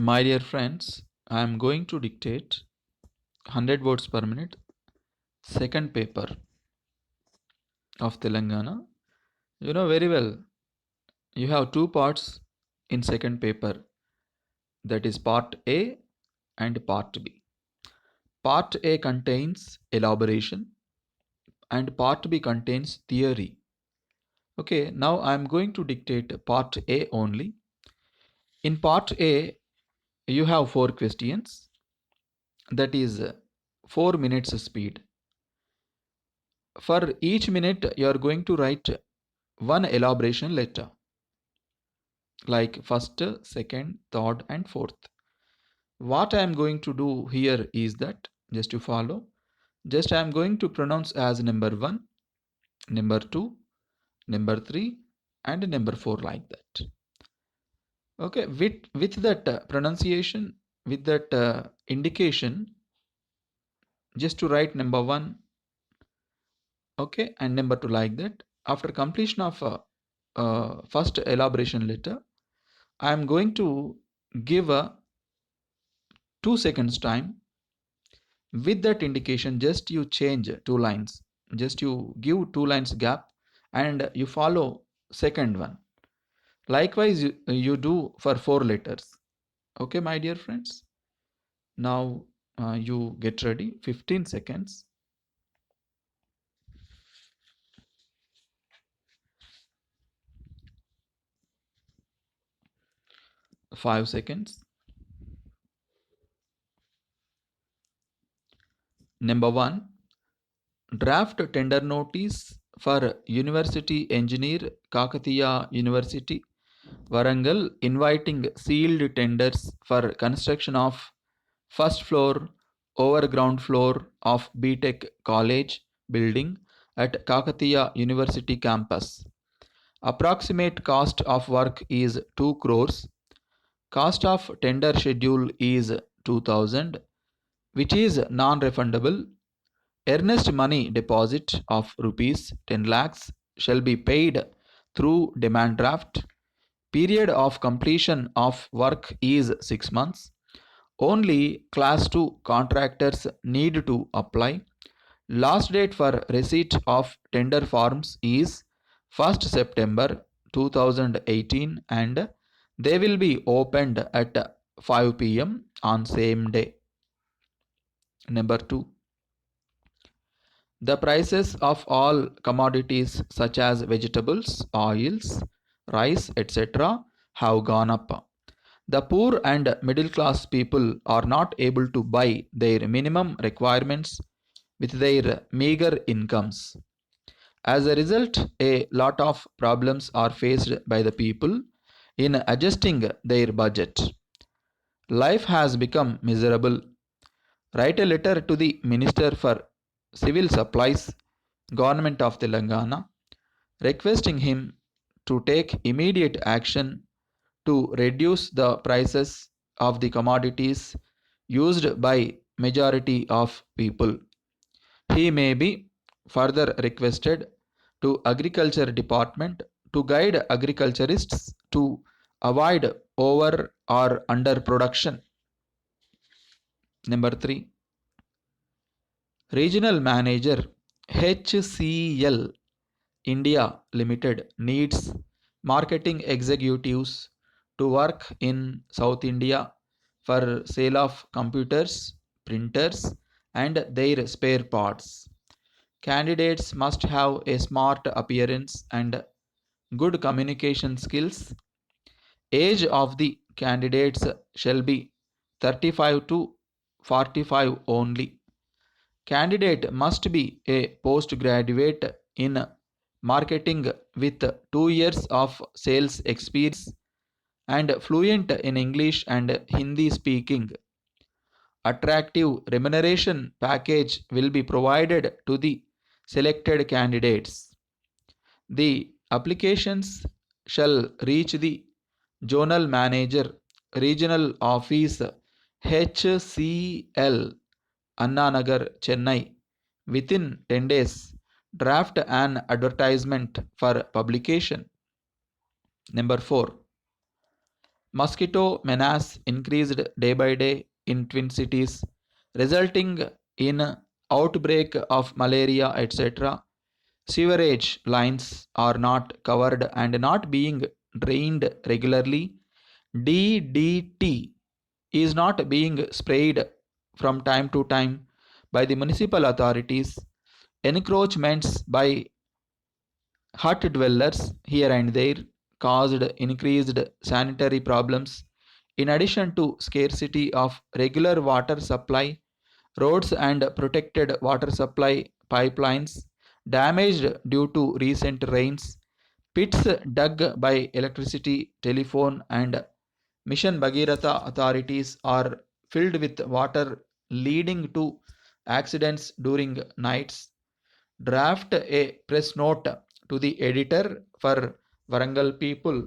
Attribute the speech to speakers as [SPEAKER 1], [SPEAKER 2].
[SPEAKER 1] My dear friends, I am going to dictate 100 words per minute, second paper of Telangana. You know very well, you have two parts in second paper, that is part A and part B. Part A contains elaboration and part B contains theory. Okay, now I am going to dictate part A only. In part A, you have four questions, that is 4 minutes speed. For each minute, you are going to write one elaboration letter, like first, second, third, and fourth. What I am going to do here is that, just to follow, just I am going to pronounce as number 1, number 2, number 3, and number 4, like that. Okay, with that pronunciation, with that indication, just to write number 1, okay, and number 2, like that. After completion of first elaboration letter, I am going to give a 2 seconds time. With that indication, just you change 2 lines, just you give 2 lines gap and you follow second one. Likewise you do for 4 letters. Okay, my dear friends, now you get ready. 15 seconds, 5 seconds. Number 1, draft tender notice for University Engineer, Kakatiya University, Warangal, inviting sealed tenders for construction of first floor over ground floor of BTech College building at Kakatiya University campus. Approximate cost of work is 2 crores. Cost of tender schedule is 2000, which is non-refundable. Earnest money deposit of rupees 10 lakhs shall be paid through demand draft. Period of completion of work is 6 months. Only Class 2 contractors need to apply. Last date for receipt of tender forms is 1st September 2018 and they will be opened at 5 pm on same day. Number 2. The prices of all commodities such as vegetables, oils, rice, etc. have gone up. The poor and middle class people are not able to buy their minimum requirements with their meager incomes. As a result, a lot of problems are faced by the people in adjusting their budget. Life has become miserable. Write a letter to the Minister for Civil Supplies, Government of Telangana, requesting him to take immediate action to reduce the prices of the commodities used by majority of people. He may be further requested to Agriculture Department to guide agriculturists to avoid over or under production. Number 3. Regional Manager HCL India Limited needs marketing executives to work in South India for sale of computers, printers, and their spare parts. Candidates must have a smart appearance and good communication skills. Age of the candidates shall be 35 to 45 only. Candidate must be a postgraduate in marketing with 2 years of sales experience and fluent in English and Hindi speaking. Attractive remuneration package will be provided to the selected candidates. The applications shall reach the Zonal Manager, Regional Office HCL, Anna Nagar, Chennai, within 10 days. Draft an advertisement for publication. Number 4. Mosquito menace increased day by day in Twin Cities, resulting in outbreak of malaria, etc. Sewerage lines are not covered and not being drained regularly. DDT is not being sprayed from time to time by the municipal authorities. Encroachments by hut dwellers here and there caused increased sanitary problems. In addition to scarcity of regular water supply, roads and protected water supply pipelines damaged due to recent rains, pits dug by electricity, telephone, and Mission Bhagirath authorities are filled with water, leading to accidents during nights. Draft a press note to the editor for Varangal people